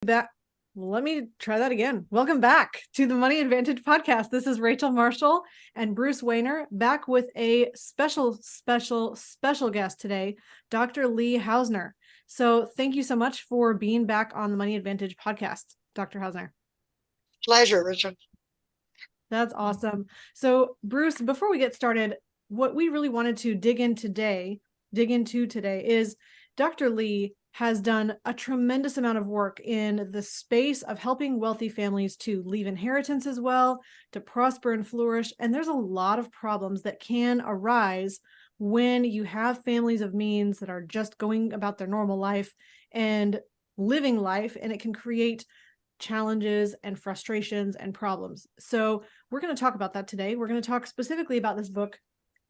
Back. Let me try that again. Welcome back to the Money Advantage podcast. This is Rachel Marshall and Bruce Wayner back with a special guest today, Dr. Lee Hausner. So thank you so much for being back on the Money Advantage podcast, Dr. Hausner. Pleasure, Richard. That's awesome. So Bruce, before we get started, what we really wanted to dig into today is Dr. Lee has done a tremendous amount of work in the space of helping wealthy families to leave inheritance as well, to prosper and flourish. And there's a lot of problems that can arise when you have families of means that are just going about their normal life and living life, and it can create challenges and frustrations and problems. So we're going to talk about that today. We're going to talk specifically about this book,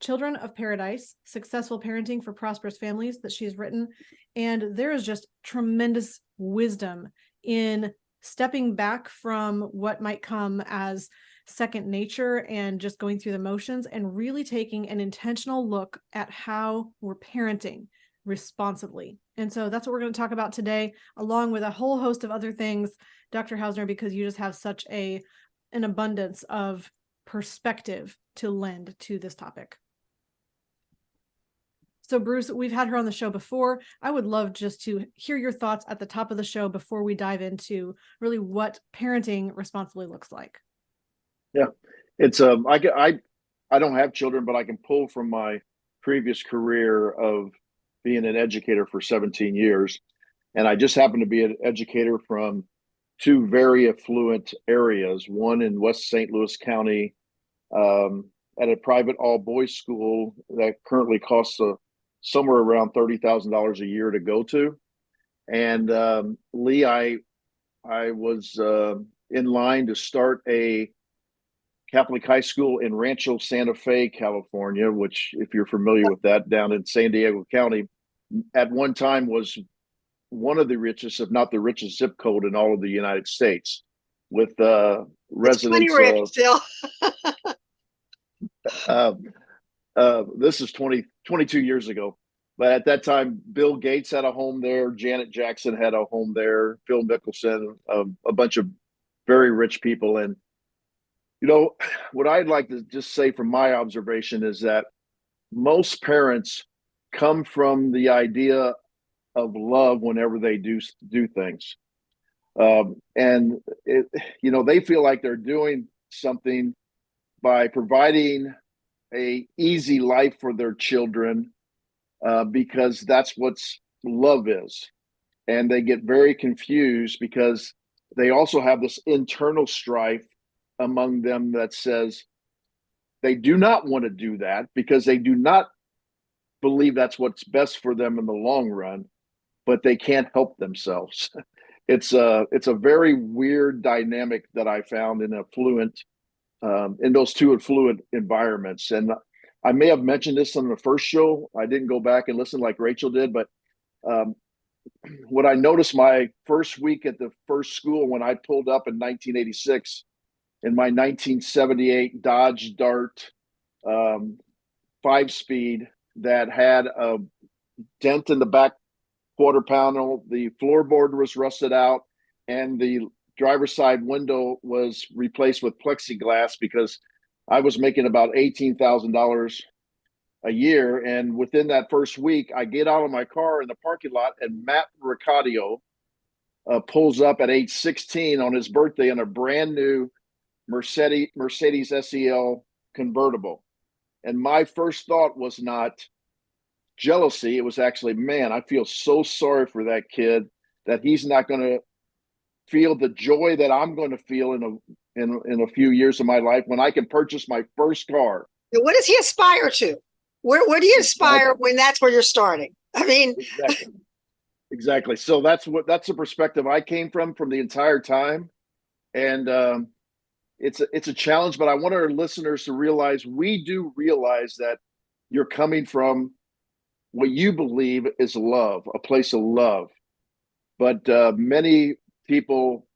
Children of Paradise, Successful Parenting for Prosperous Families, that she's written. And there is just tremendous wisdom in stepping back from what might come as second nature and just going through the motions and really taking an intentional look at how we're parenting responsibly. And so that's what we're going to talk about today, along with a whole host of other things, Dr. Hausner, because you just have such an abundance of perspective to lend to this topic. So Bruce, we've had her on the show before. I would love just to hear your thoughts at the top of the show before we dive into really what parenting responsibly looks like. Yeah, it's I don't have children, but I can pull from my previous career of being an educator for 17 years. And I just happen to be an educator from two very affluent areas, one in West St. Louis County, at a private all boys school that currently costs somewhere around $30,000 a year to go to. And Lee, I was in line to start a Catholic high school in Rancho Santa Fe, California, which, if you're familiar with that, down in San Diego County, at one time was one of the richest, if not the richest zip code in all of the United States, with residents. Rich still. This is 22 years ago. But at that time, Bill Gates had a home there. Janet Jackson had a home there. Phil Mickelson, a bunch of very rich people. And, you know, what I'd like to just say from my observation is that most parents come from the idea of love whenever they do things. And, they feel like they're doing something by providing a easy life for their children, because that's what love is. And they get very confused because they also have this internal strife among them that says they do not want to do that because they do not believe that's what's best for them in the long run, but they can't help themselves. It's a very weird dynamic that I found in in those two affluent environments. And I may have mentioned this on the first show. I didn't go back and listen like Rachel did, but what I noticed my first week at the first school when I pulled up in 1986 in my 1978 Dodge Dart 5-speed that had a dent in the back quarter panel, the floorboard was rusted out, and the driver's side window was replaced with plexiglass because I was making about $18,000 a year. And within that first week, I get out of my car in the parking lot, and Matt Ricadio pulls up at age 16 on his birthday in a brand new Mercedes SEL convertible. And my first thought was not jealousy. It was actually, man, I feel so sorry for that kid that he's not going to feel the joy that I'm going to feel in a few years of my life when I can purchase my first car. What does he aspire to? Where do you aspire when that's where you're starting? I mean, exactly. So that's the perspective I came from the entire time. And it's a challenge, but I want our listeners to realize, we do realize that you're coming from what you believe is love, a place of love. But many people,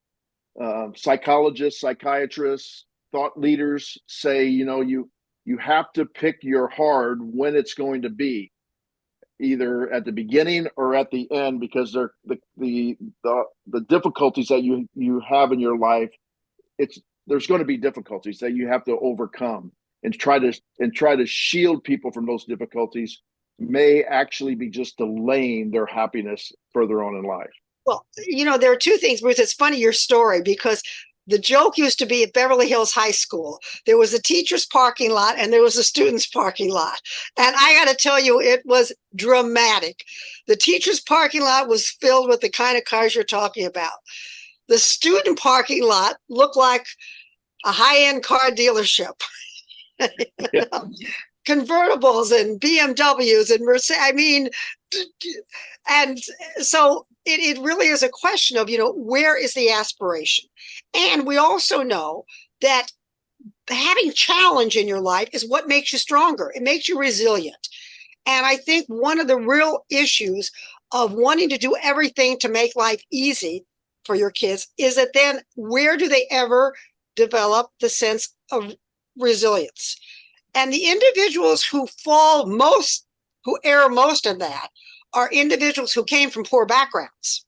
psychologists, psychiatrists, thought leaders say, you have to pick your hard when it's going to be. either at the beginning or at the end, because they're the difficulties that you have in your life. There's going to be difficulties that you have to overcome, and try to shield people from those difficulties may actually be just delaying their happiness further on in life. Well, there are two things, Bruce. It's funny, your story, because the joke used to be at Beverly Hills High School, there was a teacher's parking lot and there was a student's parking lot. And I got to tell you, it was dramatic. The teacher's parking lot was filled with the kind of cars you're talking about. The student parking lot looked like a high-end car dealership. Yeah. Convertibles and BMWs and Mercedes. I mean, and so it really is a question of, where is the aspiration? And we also know that having challenge in your life is what makes you stronger. It makes you resilient. And I think one of the real issues of wanting to do everything to make life easy for your kids is that then where do they ever develop the sense of resilience? And the individuals who err most in that are individuals who came from poor backgrounds.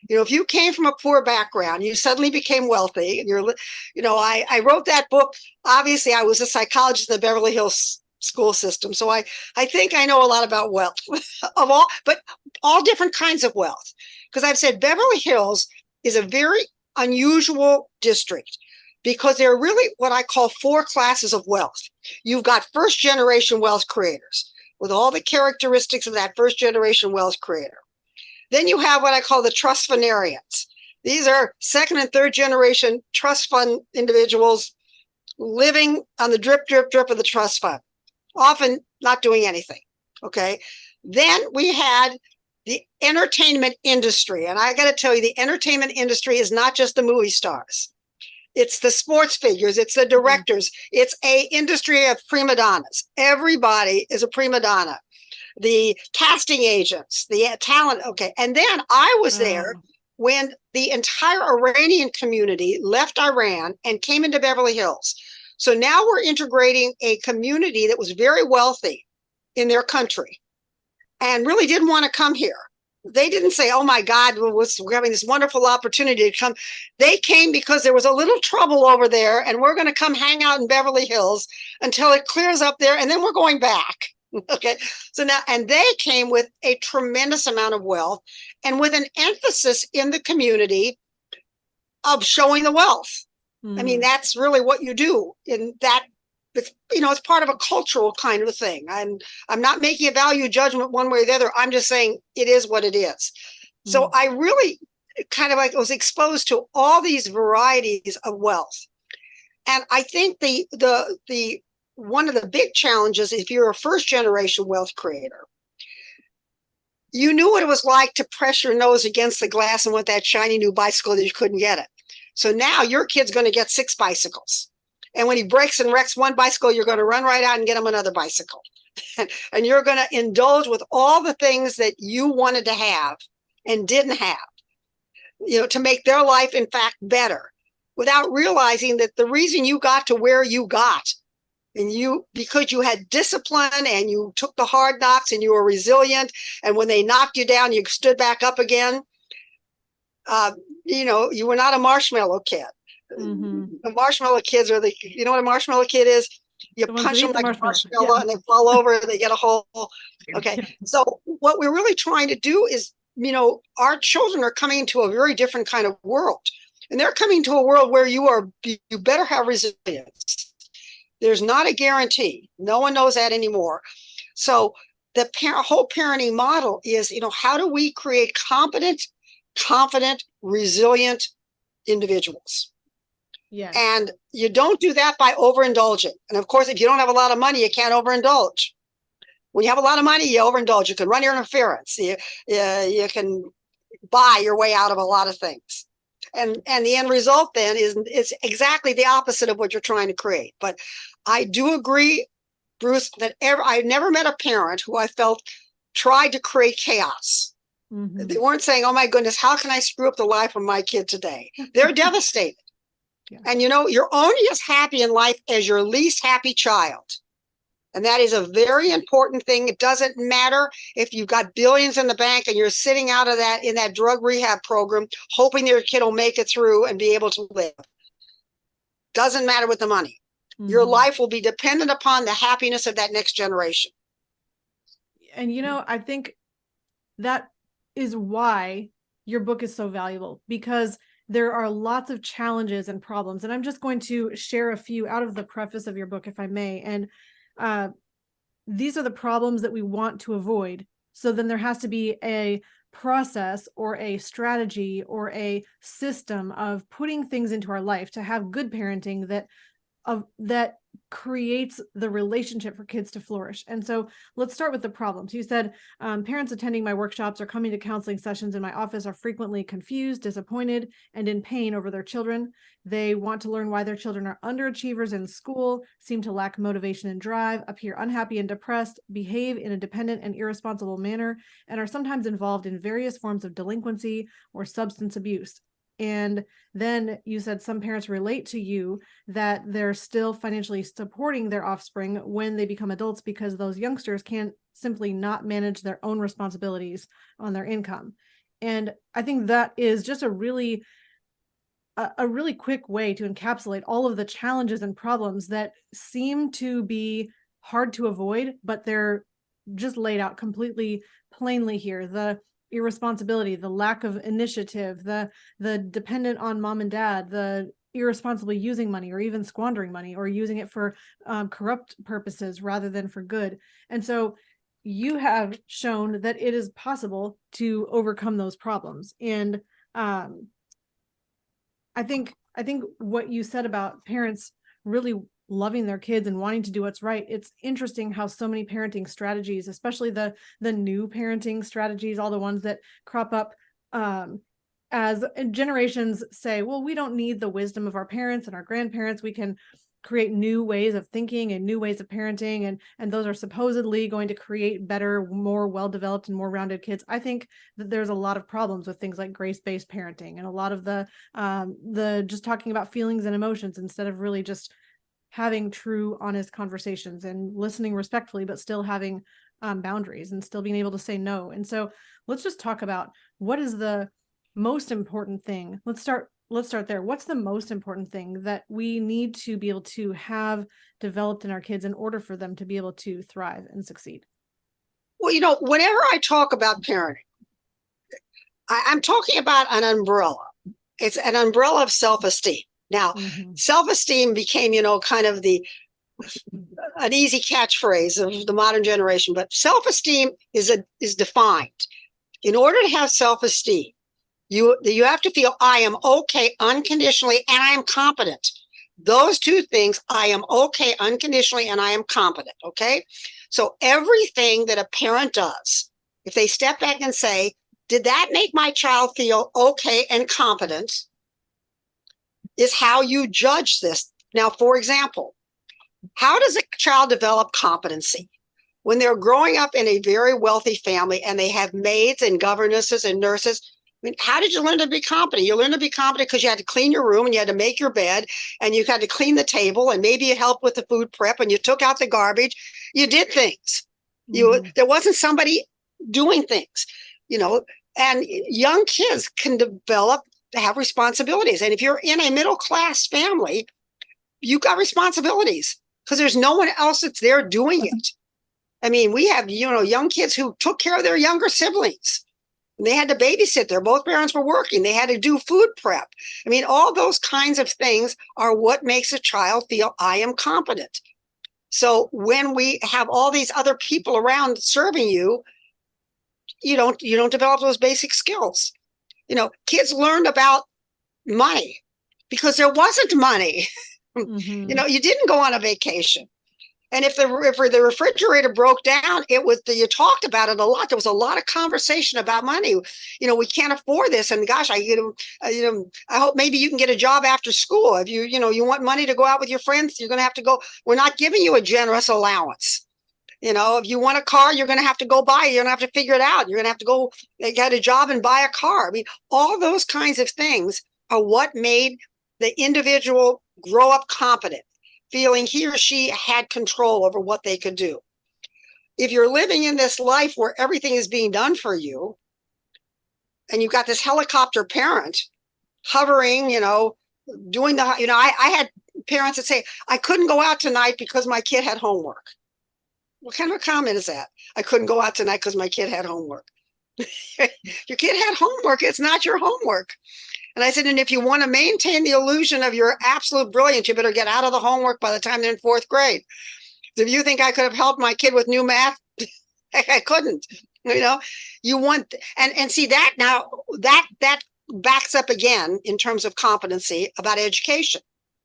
If you came from a poor background, you suddenly became wealthy. And I wrote that book. Obviously, I was a psychologist in the Beverly Hills school system. So I think I know a lot about wealth but all different kinds of wealth. Because I've said Beverly Hills is a very unusual district because there are really what I call four classes of wealth. You've got first generation wealth creators with all the characteristics of that first generation wealth creator. Then you have what I call the trust fundarians. These are second and third generation trust fund individuals living on the drip, drip, drip of the trust fund, often not doing anything. Okay. Then we had the entertainment industry. And I got to tell you, the entertainment industry is not just the movie stars. It's the sports figures. It's the directors. It's an industry of prima donnas. Everybody is a prima donna. The casting agents, the talent. Okay. And then I was there when the entire Iranian community left Iran and came into Beverly Hills. So now we're integrating a community that was very wealthy in their country and really didn't want to come here. They didn't say, oh my God, we're having this wonderful opportunity to come. They came because there was a little trouble over there and we're going to come hang out in Beverly Hills until it clears up there and then we're going back. Okay. So now, and they came with a tremendous amount of wealth and with an emphasis in the community of showing the wealth. I mean, that's really what you do in that. It's part of a cultural kind of a thing. I'm not making a value judgment one way or the other. I'm just saying it is what it is. So I really kind of was exposed to all these varieties of wealth. And I think the one of the big challenges, if you're a first generation wealth creator, you knew what it was like to press your nose against the glass and want that shiny new bicycle that you couldn't get it. So now your kid's going to get 6 bicycles. And when he breaks and wrecks one bicycle, you're going to run right out and get him another bicycle. And you're going to indulge with all the things that you wanted to have and didn't have, to make their life, in fact, better, without realizing that the reason you got to where you got, because you had discipline and you took the hard knocks and you were resilient. And when they knocked you down, you stood back up again. You were not a marshmallow kid. The marshmallow kids are what a marshmallow kid is? You punch them like a marshmallow and they fall over and they get a hole. Okay. So what we're really trying to do is, our children are coming into a very different kind of world. And they're coming to a world where you better have resilience. There's not a guarantee. No one knows that anymore. So the whole parenting model is, how do we create competent, confident, resilient individuals? Yes. And you don't do that by overindulging. And of course, if you don't have a lot of money, you can't overindulge. When you have a lot of money, you overindulge. You can run your interference. You can buy your way out of a lot of things. And the end result then is exactly the opposite of what you're trying to create. But I do agree, Bruce, that I've never met a parent who I felt tried to create chaos. They weren't saying, oh my goodness, how can I screw up the life of my kid today? They're devastated. Yeah. And you're only as happy in life as your least happy child. And that is a very important thing. It doesn't matter if you've got billions in the bank and you're sitting out of that in that drug rehab program, hoping your kid will make it through and be able to live. Doesn't matter with the money. Your life will be dependent upon the happiness of that next generation. And, I think that is why your book is so valuable, because there are lots of challenges and problems. And I'm just going to share a few out of the preface of your book, if I may. And these are the problems that we want to avoid. So then there has to be a process or a strategy or a system of putting things into our life to have good parenting that creates the relationship for kids to flourish. And so let's start with the problems. You said parents attending my workshops or coming to counseling sessions in my office are frequently confused, disappointed, and in pain over their children. They want to learn why their children are underachievers in school, seem to lack motivation and drive, appear unhappy and depressed, behave in a dependent and irresponsible manner, and are sometimes involved in various forms of delinquency or substance abuse. And then you said some parents relate to you that they're still financially supporting their offspring when they become adults because those youngsters can't simply not manage their own responsibilities on their income. And I think that is just a really quick way to encapsulate all of the challenges and problems that seem to be hard to avoid, but they're just laid out completely plainly here. The irresponsibility, the lack of initiative, the dependent on mom and dad, the irresponsibly using money or even squandering money or using it for corrupt purposes rather than for good. And so you have shown that it is possible to overcome those problems. And I think what you said about parents really loving their kids and wanting to do what's right, it's interesting how so many parenting strategies, especially the new parenting strategies, all the ones that crop up as generations say, well, we don't need the wisdom of our parents and our grandparents. We can create new ways of thinking and new ways of parenting, and those are supposedly going to create better, more well-developed and more rounded kids. I think that there's a lot of problems with things like grace-based parenting and a lot of the just talking about feelings and emotions instead of really just having true, honest conversations and listening respectfully, but still having boundaries and still being able to say no. And so let's just talk about what is the most important thing. Let's start there. What's the most important thing that we need to be able to have developed in our kids in order for them to be able to thrive and succeed? Well, whenever I talk about parenting, I'm talking about an umbrella. It's an umbrella of self-esteem. Now, self-esteem became, kind of an easy catchphrase of the modern generation, but self-esteem is defined. In order to have self-esteem, you have to feel I am okay unconditionally and I am competent. Those two things, I am okay unconditionally and I am competent, okay? So everything that a parent does, if they step back and say, did that make my child feel okay and competent, is how you judge this. Now, for example, how does a child develop competency? When they're growing up in a very wealthy family and they have maids and governesses and nurses, I mean, how did you learn to be competent? You learned to be competent because you had to clean your room and you had to make your bed and you had to clean the table and maybe you helped with the food prep and you took out the garbage. You did things. There wasn't somebody doing things, and young kids can develop to have responsibilities. And if you're in a middle-class family, you've got responsibilities because there's no one else that's there doing it. I mean, we have, young kids who took care of their younger siblings. And they had to babysit there. Both parents were working. They had to do food prep. I mean, all those kinds of things are what makes a child feel I am competent. So when we have all these other people around serving you, you don't develop those basic skills. Kids learned about money because there wasn't money. You didn't go on a vacation. And if the refrigerator broke down, you talked about it a lot. There was a lot of conversation about money. We can't afford this. And gosh, I hope maybe you can get a job after school. If you want money to go out with your friends, you're going to have to go. We're not giving you a generous allowance. If you want a car, you're going to have to go buy it. You're going to have to figure it out. You're going to have to go get a job and buy a car. I mean, all those kinds of things are what made the individual grow up competent. feeling he or she had control over what they could do. If you're living in this life where everything is being done for you, and you've got this helicopter parent hovering, doing I had parents that say, I couldn't go out tonight because my kid had homework. What kind of a comment is that? I couldn't go out tonight because my kid had homework. Your kid had homework. It's not your homework. And I said, and if you want to maintain the illusion of your absolute brilliance, you better get out of the homework by the time they're in fourth grade. If you think I could have helped my kid with new math, I couldn't. You want, and see that now, that backs up again in terms of competency about education.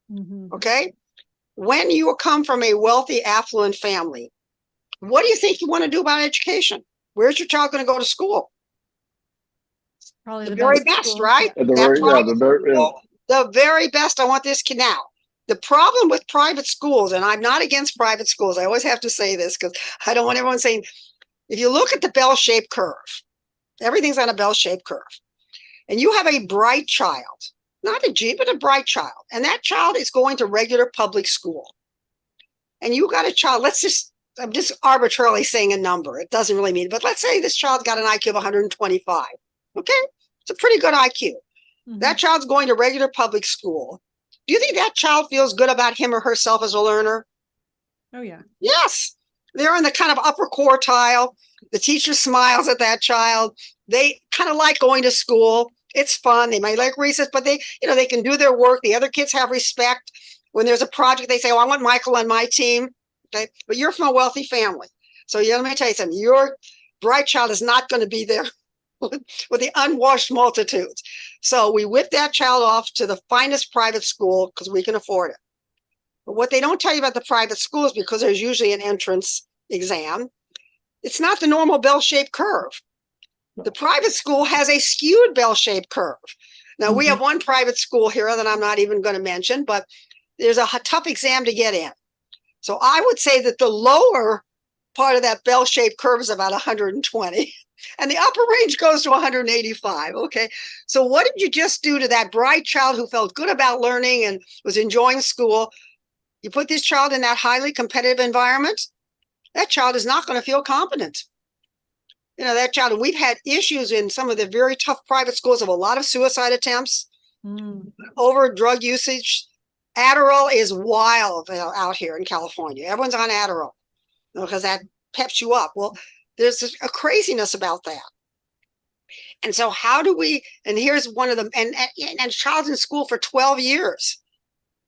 Mm-hmm. Okay. When you come from a wealthy, affluent family, what do you think you want to do about education? Where's your child going to go to school? Probably the very best, school. right? The very best. I want this kid now. The problem with private schools, and I'm not against private schools, I always have to say this because I don't want everyone saying, if you look at the bell-shaped curve, everything's on a bell-shaped curve, and you have a bright child, not a G, but a bright child, and that child is going to regular public school, and you got a child, I'm just arbitrarily saying a number, it doesn't really mean, but let's say this child got an IQ of 125, okay? It's a pretty good IQ. Mm-hmm. That child's going to regular public school. Do you think that child feels good about him or herself as a learner? Oh, yeah. Yes. They're in the kind of upper quartile. The teacher smiles at that child. They kind of like going to school. It's fun. They might like recess, but they can do their work. The other kids have respect. When there's a project, they say, oh, I want Michael on my team. Okay? But you're from a wealthy family. So let me tell you something. Your bright child is not going to be there with the unwashed multitudes. So we whip that child off to the finest private school because we can afford it. But what they don't tell you about the private schools, because there's usually an entrance exam, it's not the normal bell-shaped curve. The private school has a skewed bell-shaped curve. Now, we have one private school here that I'm not even going to mention, but there's a tough exam to get in. So I would say that the lower part of that bell-shaped curve is about 120. And the upper range goes to 185. Okay. So what did you just do to that bright child who felt good about learning and was enjoying school? You put this child in that highly competitive environment, that child is not going to feel competent. That child, and we've had issues in some of the very tough private schools of a lot of suicide attempts, over drug usage. Adderall is wild out here in California. Everyone's on Adderall because that peps you up. Well, there's a craziness about that. And so how do we, and here's one of them, and a child's in school for 12 years.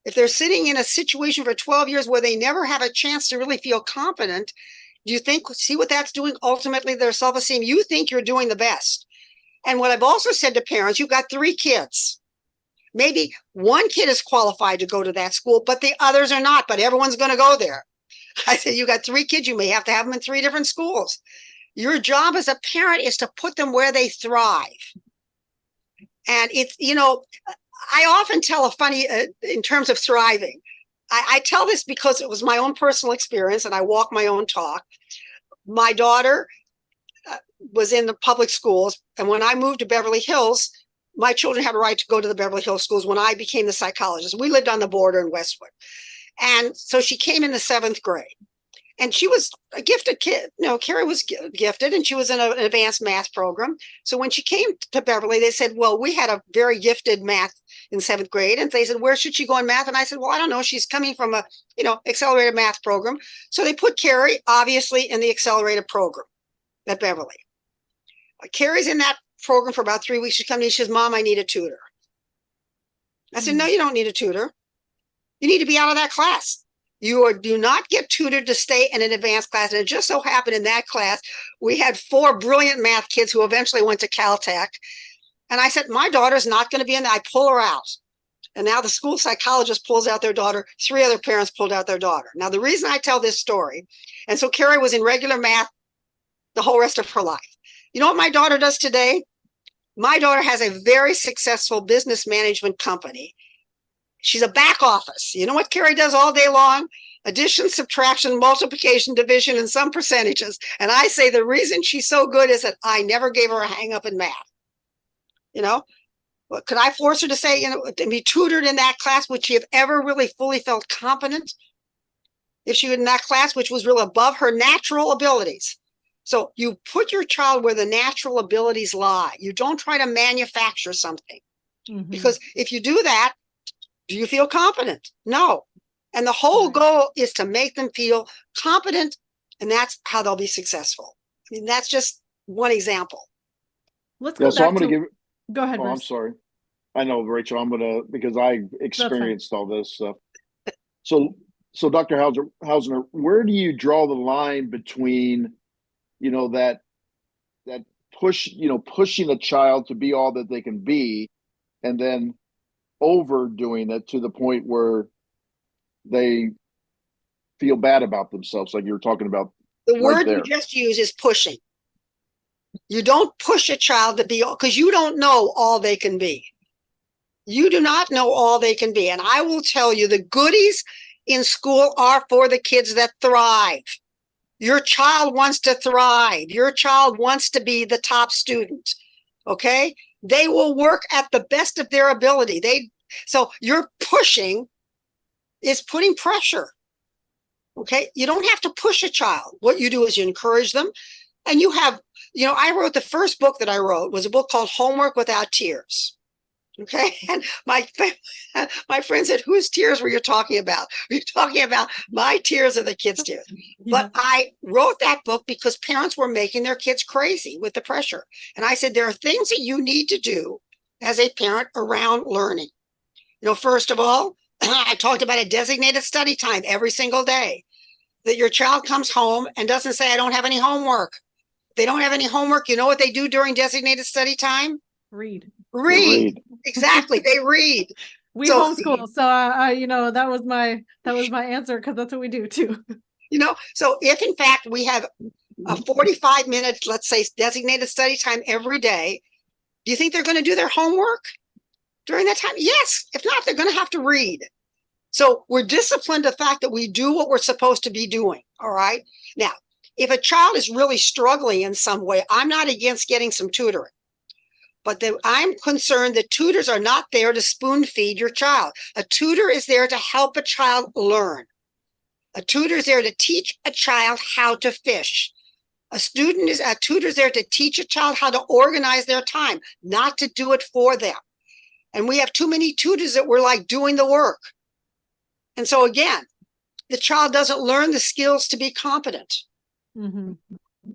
If they're sitting in a situation for 12 years where they never have a chance to really feel competent, do you see what that's doing ultimately their self-esteem? You think you're doing the best. And what I've also said to parents, you've got 3 kids. Maybe one kid is qualified to go to that school, but the others are not, but everyone's going to go there. I said, you got 3 kids, you may have to have them in 3 different schools. Your job as a parent is to put them where they thrive. And it's, I often tell a funny, in terms of thriving, I tell this because it was my own personal experience and I walk my own talk. My daughter was in the public schools. And when I moved to Beverly Hills, my children had a right to go to the Beverly Hills schools when I became the psychologist. We lived on the border in Westwood. And so she came in the 7th grade. And she was a gifted kid. Carrie was gifted and she was in an advanced math program. So when she came to Beverly, they said, well, we had a very gifted math in 7th grade. And they said, where should she go in math? And I said, well, I don't know. She's coming from a, accelerated math program. So they put Carrie, obviously, in the accelerated program at Beverly. Carrie's in that program for about 3 weeks. She comes to me, she says, Mom, I need a tutor. I said, no, you don't need a tutor. You need to be out of that class. You do not get tutored to stay in an advanced class. And it just so happened in that class, we had 4 brilliant math kids who eventually went to Caltech. And I said, my daughter's not going to be in there. I pull her out. And now the school psychologist pulls out their daughter. 3 other parents pulled out their daughter. Now, the reason I tell this story, and so Carrie was in regular math the whole rest of her life. You know what my daughter does today? My daughter has a very successful business management company. She's a back office. You know what Carrie does all day long? Addition, subtraction, multiplication, division, and some percentages. And I say the reason she's so good is that I never gave her a hang up in math. Could I force her to say, to be tutored in that class? Would she have ever really fully felt competent? if she was in that class, which was really above her natural abilities. So you put your child where the natural abilities lie. You don't try to manufacture something. Mm-hmm. Because if you do that, do you feel competent? No. And the whole goal is to make them feel competent, and that's how they'll be successful. I mean, that's just one example. Let's go so back I'm going to to, give. go ahead, Oh, Bruce. I'm sorry. I know, Rachel. I'm going to, because I experienced all this stuff. So Dr. Hausner, where do you draw the line between, that pushing a child to be all that they can be, and then overdoing it to the point where they feel bad about themselves, like you were talking about The right word you there? just used is pushing. You don't push a child to be, because you don't know all they can be. You do not know all they can be. And I will tell you, the goodies in school are for the kids that thrive. Your child wants to thrive. Your child wants to be the top student. Okay? They will work at the best of their ability. So your pushing is putting pressure. Okay? You don't have to push a child. What you do is you encourage them. And you have, I wrote the first book that I wrote was a book called Homework Without Tears. Okay. And my friend said, whose tears were you talking about? Were you talking about my tears or the kids' tears? Yeah. But I wrote that book because parents were making their kids crazy with the pressure. And I said, there are things that you need to do as a parent around learning. First of all, I talked about a designated study time every single day, that your child comes home and doesn't say, I don't have any homework. If they don't have any homework, you know what they do during designated study time? Read. Exactly. They read. We homeschool. So that was my answer, because that's what we do too. So if in fact we have a 45 minutes, let's say, designated study time every day, do you think they're going to do their homework during that time? Yes. If not, they're going to have to read. So we're disciplined the fact that we do what we're supposed to be doing. All right. Now, if a child is really struggling in some way, I'm not against getting some tutoring. But I'm concerned that tutors are not there to spoon feed your child. A tutor is there to help a child learn. A tutor is there to teach a child how to fish. A tutor is there to teach a child how to organize their time, not to do it for them. And we have too many tutors that were like doing the work. And so again, the child doesn't learn the skills to be competent. Mm-hmm.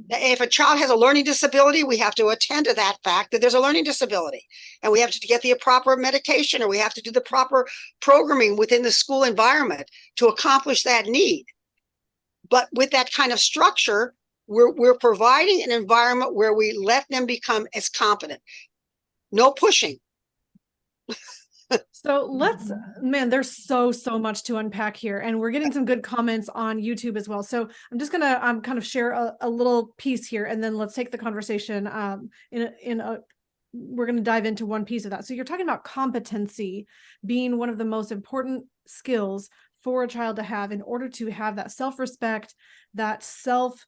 If a child has a learning disability, we have to attend to that fact that there's a learning disability, and we have to get the proper medication, or we have to do the proper programming within the school environment to accomplish that need. But with that kind of structure, we're providing an environment where we let them become as competent. No pushing. So there's so much to unpack here, and we're getting some good comments on YouTube as well. So I'm just gonna kind of share a little piece here, and then let's take the conversation we're going to dive into one piece of that. So you're talking about competency being one of the most important skills for a child to have in order to have that self-respect, that self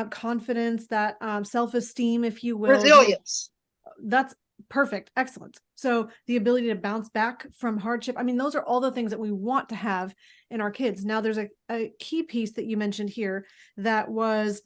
confidence, that self-esteem, if you will. Resilience. That's perfect. Excellent. So the ability to bounce back from hardship. I mean, those are all the things that we want to have in our kids. Now, there's a key piece that you mentioned here that was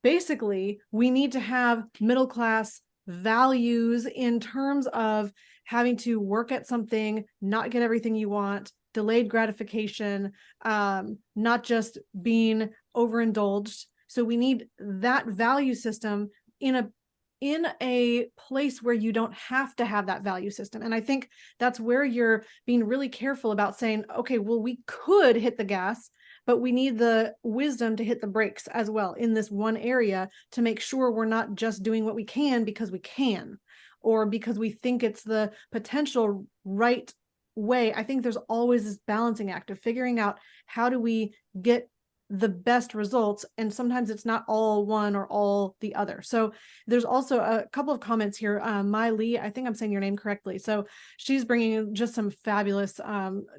basically we need to have middle-class values in terms of having to work at something, not get everything you want, delayed gratification, not just being overindulged. So we need that value system in a place where you don't have to have that value system. And I think that's where you're being really careful about saying, okay, well, we could hit the gas, but we need the wisdom to hit the brakes as well in this one area to make sure we're not just doing what we can because we can, or because we think it's the potential right way. I think there's always this balancing act of figuring out how do we get the best results, and sometimes it's not all one or all the other. So there's also a couple of comments here. Mai Lee, I think I'm saying your name correctly. So she's bringing in just some fabulous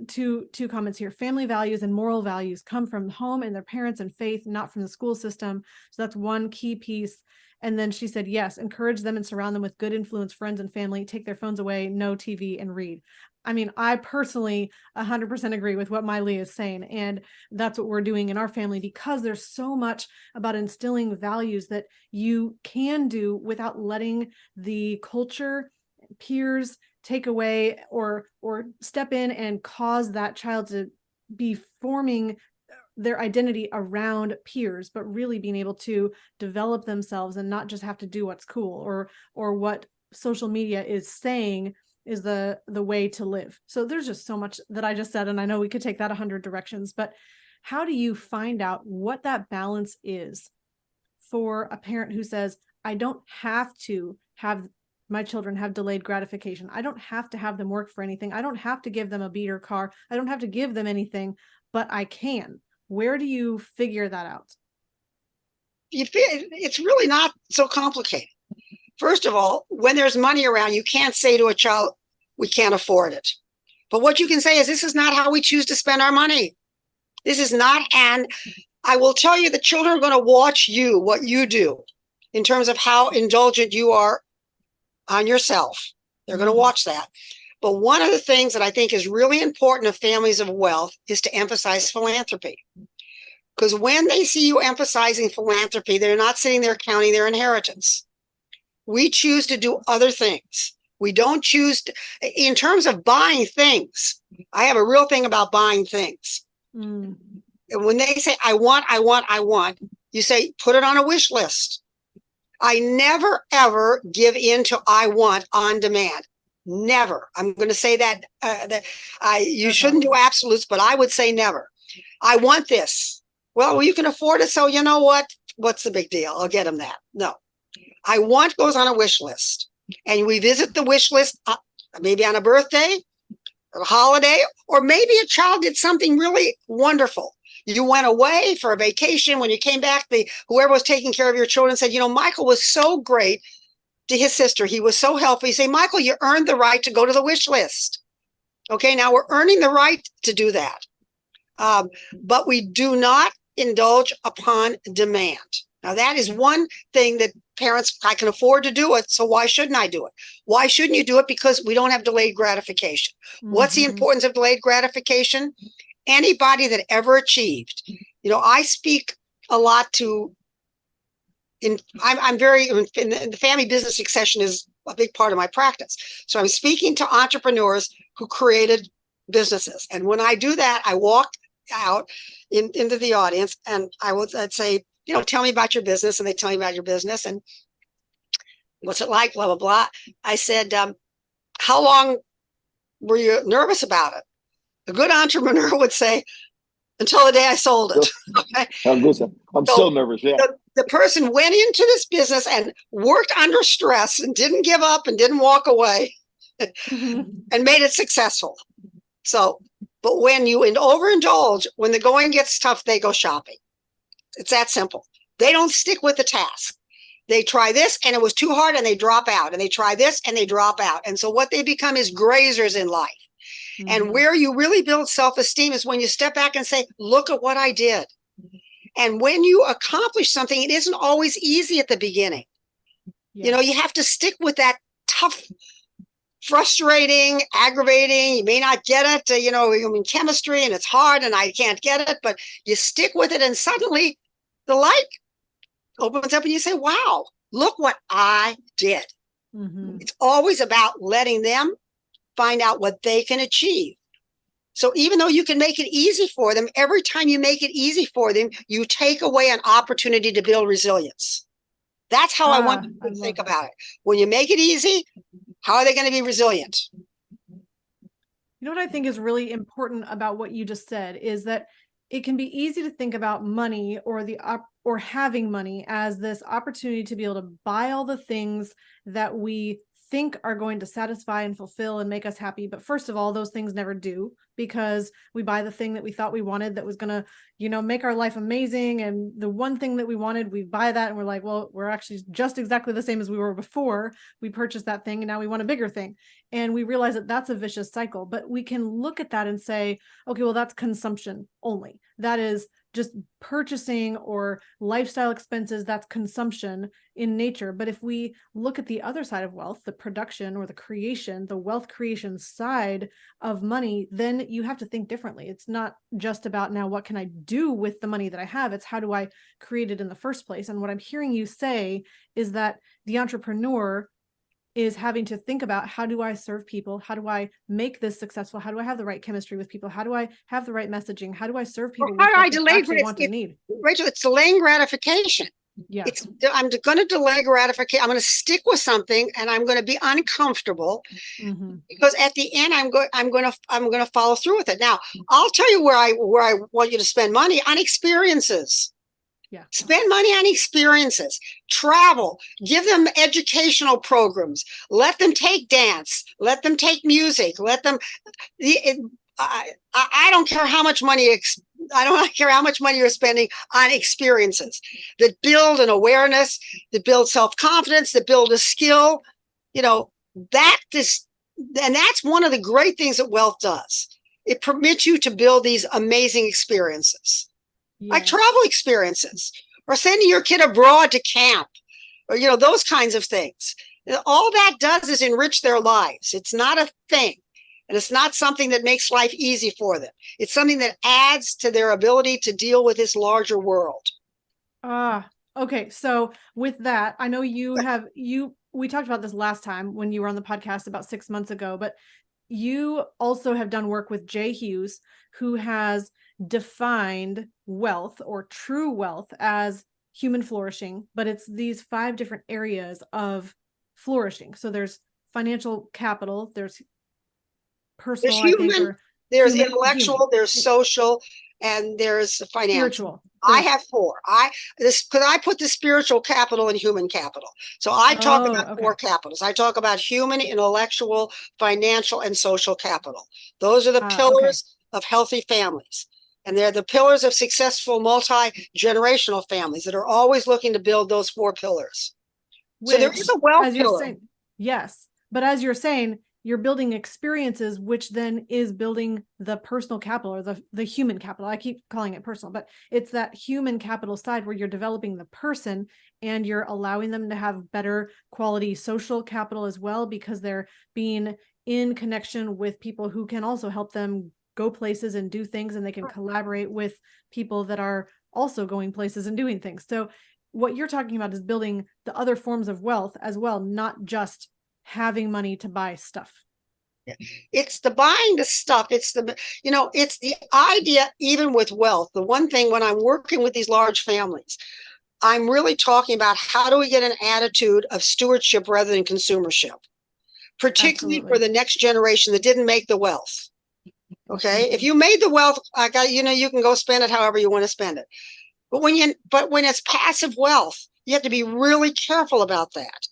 two comments here. Family values and moral values come from home and their parents and faith, not from the school system. So that's one key piece. And then she said, yes, encourage them and surround them with good influence, friends and family, take their phones away, no TV, and read. I mean, I personally 100% agree with what Miley is saying. And that's what we're doing in our family, because there's so much about instilling values that you can do without letting the culture, peers take away or step in and cause that child to be forming their identity around peers, but really being able to develop themselves and not just have to do what's cool or what social media is saying is the way to live. So there's just so much that I just said, and I know we could take that 100 directions, but how do you find out what that balance is for a parent who says, I don't have to have my children have delayed gratification. I don't have to have them work for anything. I don't have to give them a beater car. I don't have to give them anything, but I can. Where do you figure that out? It's really not so complicated. First of all, when there's money around, you can't say to a child, we can't afford it. But what you can say is, this is not how we choose to spend our money. This is not, and I will tell you, the children are going to watch you, what you do, in terms of how indulgent you are on yourself. They're going to watch that. But one of the things that I think is really important of families of wealth is to emphasize philanthropy. Because when they see you emphasizing philanthropy, they're not sitting there counting their inheritance. We choose to do other things. We don't choose to, in terms of buying things. I have a real thing about buying things. When they say, I want, you say, put it on a wish list. I never, ever give in to I want on demand. Never. I'm going to say that, you shouldn't do absolutes, but I would say never. I want this. Well, you can afford it. So you know what? What's the big deal? I'll get them that. No. I want goes on a wish list. And we visit the wish list maybe on a birthday or a holiday, or maybe a child did something really wonderful. You went away for a vacation. When you came back, whoever was taking care of your children said, Michael was so great to his sister. He was so helpful. You say, Michael, you earned the right to go to the wish list. Okay, now we're earning the right to do that. But we do not indulge upon demand. Now, that is one thing that parents, I can afford to do it, so why shouldn't I do it? Why shouldn't you do it? Because we don't have delayed gratification. What's the importance of delayed gratification? Anybody that ever achieved, I speak a lot to, I'm very, in the family business succession is a big part of my practice. So I'm speaking to entrepreneurs who created businesses. And when I do that, I walk out into the audience and I'd say, tell me about your business. And they tell me about your business and what's it like, blah, blah, blah. I said, how long were you nervous about it? A good entrepreneur would say, until the day I sold it. Okay? I'm still nervous. Yeah. The person went into this business and worked under stress and didn't give up and didn't walk away and made it successful. So, but when you overindulge, when the going gets tough, they go shopping. It's that simple. They don't stick with the task. They try this and it was too hard and they drop out, and they try this and they drop out. And so what they become is grazers in life. And where you really build self-esteem is when you step back and say, look at what I did. And when you accomplish something, it isn't always easy at the beginning. Yes. You have to stick with that tough, frustrating, aggravating. You may not get it, you're in chemistry and it's hard and I can't get it, but you stick with it and suddenly the light opens up and you say, wow, look what I did. It's always about letting them find out what they can achieve. So even though you can make it easy for them, every time you make it easy for them, you take away an opportunity to build resilience. That's how I want you to think about it. When you make it easy, how are they going to be resilient? What I think is really important about what you just said is that it can be easy to think about money or having money as this opportunity to be able to buy all the things that we think are going to satisfy and fulfill and make us happy. But first of all, those things never do, because we buy the thing that we thought we wanted that was going to, make our life amazing. And the one thing that we wanted, we buy that and we're like, well, we're actually just exactly the same as we were before we purchased that thing. And now we want a bigger thing. And we realize that that's a vicious cycle. But we can look at that and say, okay, well, that's consumption only. That is just purchasing or lifestyle expenses, that's consumption in nature. But if we look at the other side of wealth, the production or the creation, the wealth creation side of money, then you have to think differently. It's not just about now, what can I do with the money that I have? It's how do I create it in the first place? And what I'm hearing you say is that the entrepreneur is having to think about, how do I serve people? How do I make this successful? How do I have the right chemistry with people? How do I have the right messaging? How do I serve people with what they actually want and need? Rachel, it's delaying gratification. Yeah. I'm going to delay gratification. I'm going to stick with something, and I'm going to be uncomfortable because at the end, I'm going to follow through with it. Now, I'll tell you where I want you to spend money on experiences. Yeah. Spend money on experiences, travel, give them educational programs, let them take dance, let them take music, let them, I don't care how much money, I don't care how much money you're spending on experiences that build an awareness, that build self-confidence, that build a skill, and that's one of the great things that wealth does. It permits you to build these amazing experiences. Yes. Like travel experiences, or sending your kid abroad to camp, or those kinds of things. All that does is enrich their lives. It's not a thing, and it's not something that makes life easy for them. It's something that adds to their ability to deal with this larger world. Okay. So with that, I know we talked about this last time when you were on the podcast about 6 months ago, but you also have done work with Jay Hughes, who has defined wealth or true wealth as human flourishing, but it's these 5 different areas of flourishing. So there's financial capital, there's personal, there's human, there's intellectual, there's social, and there's financial. Spiritual. I have 4. Because I put the spiritual capital and human capital. So I talk about 4 capitals. I talk about human, intellectual, financial, and social capital. Those are the pillars of healthy families. And they're the pillars of successful multi-generational families that are always looking to build those 4 pillars. So there is a wealth pillar. Yes. But as you're saying, you're building experiences, which then is building the personal capital or the human capital. I keep calling it personal, but it's that human capital side where you're developing the person and you're allowing them to have better quality social capital as well, because they're being in connection with people who can also help them go places and do things, and they can collaborate with people that are also going places and doing things. So what you're talking about is building the other forms of wealth as well, not just having money to buy stuff. It's the buying the stuff. It's it's the idea, even with wealth. The one thing when I'm working with these large families, I'm really talking about how do we get an attitude of stewardship rather than consumership, particularly for the next generation that didn't make the wealth. Okay. If you made the wealth, you can go spend it however you want to spend it. But when it's passive wealth, you have to be really careful about that,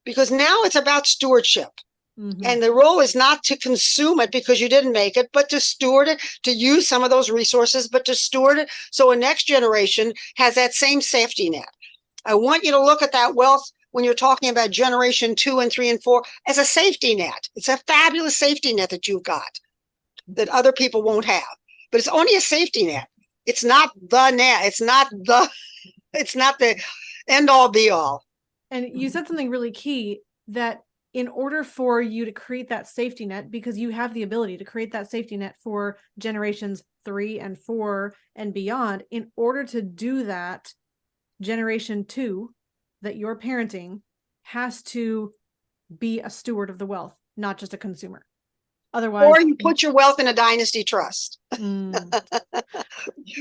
because now it's about stewardship. And the role is not to consume it because you didn't make it, but to steward it, to use some of those resources, but to steward it so a next generation has that same safety net. I want you to look at that wealth when you're talking about generation 2 and 3 and 4 as a safety net. It's a fabulous safety net that you've got that other people won't have, but it's only a safety net. It's not the net. It's not the end all be all. And you said something really key, that in order for you to create that safety net, because you have the ability to create that safety net for generations 3 and 4 and beyond, in order to do that, generation 2 that you're parenting has to be a steward of the wealth, not just a consumer. Otherwise, or you put your wealth in a dynasty trust,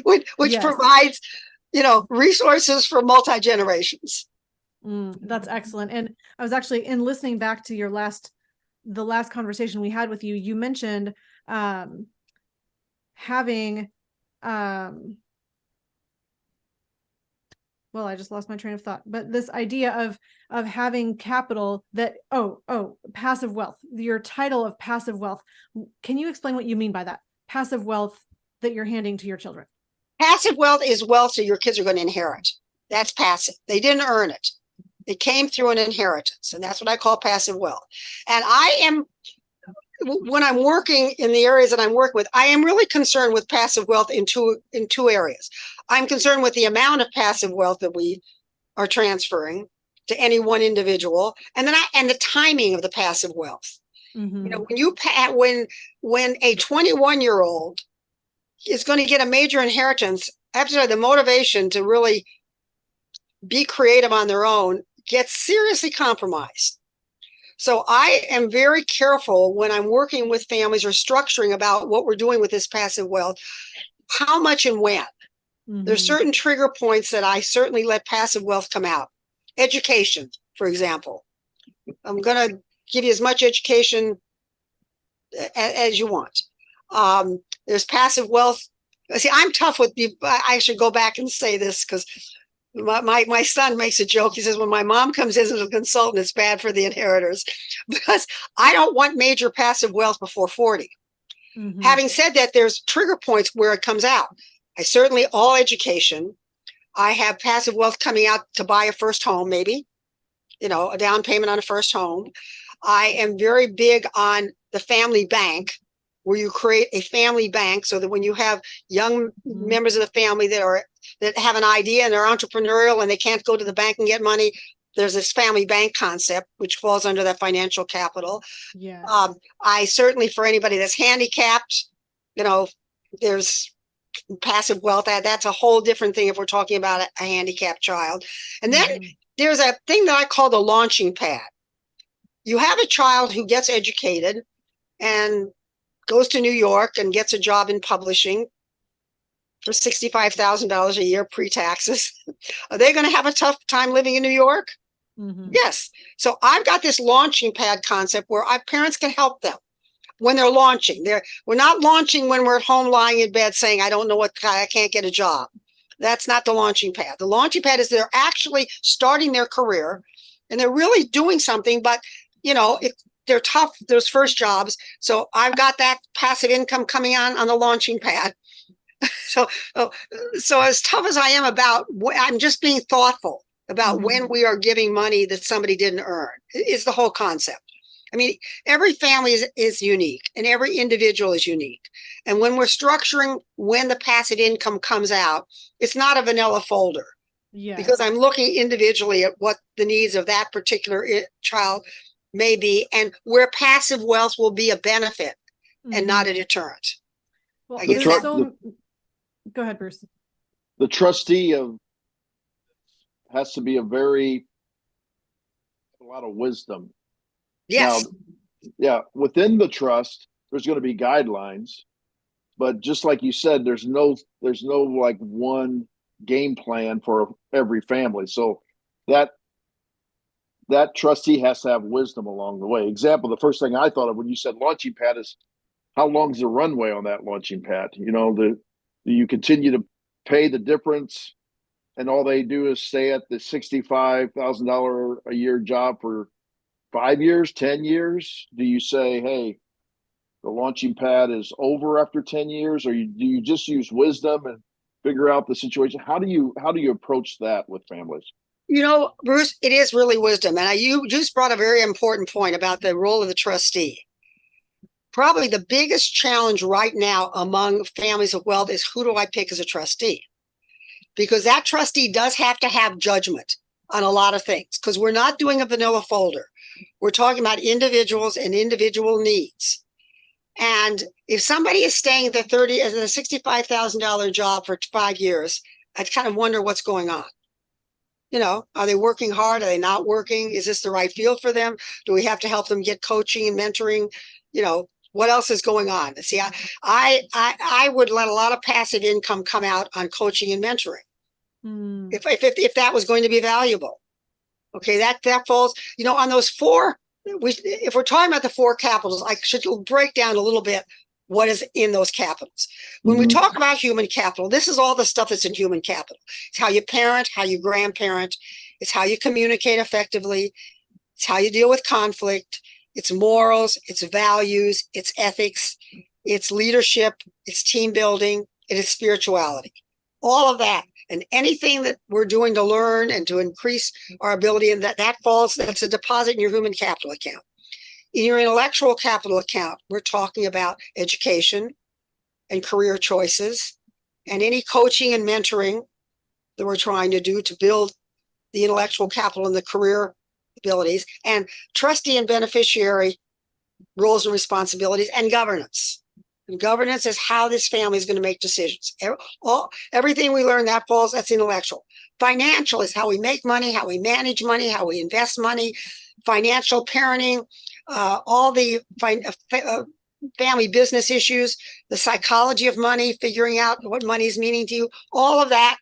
which provides, resources for multi-generations. That's excellent. And I was actually, in listening back to the last conversation we had with you, you mentioned having well, I just lost my train of thought, but this idea of having capital that, passive wealth, your title of passive wealth. Can you explain what you mean by that? Passive wealth that you're handing to your children. Passive wealth is wealth that your kids are going to inherit. That's passive. They didn't earn it. It came through an inheritance, and that's what I call passive wealth. And when I'm working in the areas that I'm working with, I am really concerned with passive wealth in two areas. I'm concerned with the amount of passive wealth that we are transferring to any one individual, and the timing of the passive wealth. Mm-hmm. You know, when a 21-year-old is going to get a major inheritance, I have to say the motivation to really be creative on their own gets seriously compromised. So I am very careful when I'm working with families or structuring about what we're doing with this passive wealth, how much and when. Mm-hmm. There's certain trigger points that I certainly let passive wealth come out. Education, for example. I'm going to give you as much education as you want. There's passive wealth. See, I'm tough with you. I should go back and say this because my son makes a joke. He says, when my mom comes in as a consultant, it's bad for the inheritors because I don't want major passive wealth before 40. Mm-hmm. Having said that, there's trigger points where it comes out. I certainly, all education. I have passive wealth coming out to buy a first home, maybe, you know, a down payment on a first home. I am very big on the family bank, where you create a family bank so that when you have young members of the family that have an idea and they're entrepreneurial and they can't go to the bank and get money, there's this family bank concept, which falls under that financial capital. Yeah. I certainly, for anybody that's handicapped, you know, there's passive wealth. That's a whole different thing if we're talking about a handicapped child. And then there's a thing that I call the launching pad. You have a child who gets educated and goes to New York and gets a job in publishing for $65,000 a year pre-taxes. Are they going to have a tough time living in New York? Mm-hmm. Yes. So I've got this launching pad concept where our parents can help them when they're launching. We're not launching when we're at home lying in bed saying, I don't know I can't get a job. That's not the launching pad. The launching pad is they're actually starting their career and they're really doing something, but you know, they're tough, those first jobs. So I've got that passive income coming on the launching pad. So as tough as I am about, I'm just being thoughtful about when we are giving money that somebody didn't earn. It's the whole concept. I mean, every family is unique and every individual is unique. And when we're structuring when the passive income comes out, it's not a vanilla folder. Yes. Because I'm looking individually at what the needs of that particular child may be and where passive wealth will be a benefit and not a deterrent. Well, go ahead, Bruce. The trustee has to be a lot of wisdom. Yes. Now, within the trust, there's going to be guidelines, but just like you said, there's no like one game plan for every family. So that trustee has to have wisdom along the way. Example, the first thing I thought of when you said launching pad is how long's the runway on that launching pad? You know, do you continue to pay the difference and all they do is stay at the $65,000 a year job for 5 years, 10 years? Do you say, hey, the launching pad is over after 10 years, or do you just use wisdom and figure out the situation? How do you approach that with families? You know, Bruce, it is really wisdom. And you just brought a very important point about the role of the trustee. Probably the biggest challenge right now among families of wealth is, who do I pick as a trustee? Because that trustee does have to have judgment on a lot of things, because we're not doing a vanilla folder. We're talking about individuals and individual needs. And if somebody is staying at the $65,000 job for 5 years, I kind of wonder what's going on. You know, are they working hard? Are they not working? Is this the right field for them? Do we have to help them get coaching and mentoring? You know, what else is going on? See, I would let a lot of passive income come out on coaching and mentoring. If that was going to be valuable. Okay, that falls, you know, on those four. If we're talking about the four capitals, I should break down a little bit what is in those capitals. When we talk about human capital, this is all the stuff that's in human capital. It's how you parent, how you grandparent. It's how you communicate effectively. It's how you deal with conflict. It's morals, it's values, it's ethics, it's leadership, it's team building, it is spirituality. All of that. And anything that we're doing to learn and to increase our ability, and that's a deposit in your human capital account. In your intellectual capital account, we're talking about education and career choices and any coaching and mentoring that we're trying to do to build the intellectual capital and the career abilities, and trustee and beneficiary roles and responsibilities, and governance. And governance is how this family is going to make decisions. Everything we learn that's intellectual. Financial is how we make money, how we manage money, how we invest money, financial parenting, all the family business issues, the psychology of money, figuring out what money is meaning to you, all of that.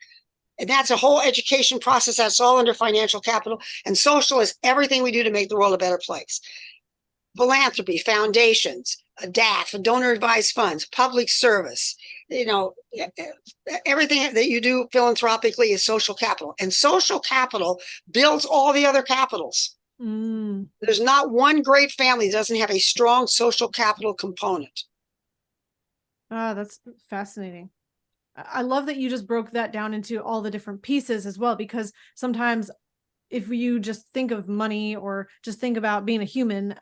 And that's a whole education process. That's all under financial capital. And social is everything we do to make the world a better place. Philanthropy, foundations, DAF, donor advised funds, public service, everything that you do philanthropically is social capital. And social capital builds all the other capitals. There's not one great family that doesn't have a strong social capital component. That's fascinating. I love that you just broke that down into all the different pieces as well, because sometimes if you just think of money or just think about being a human,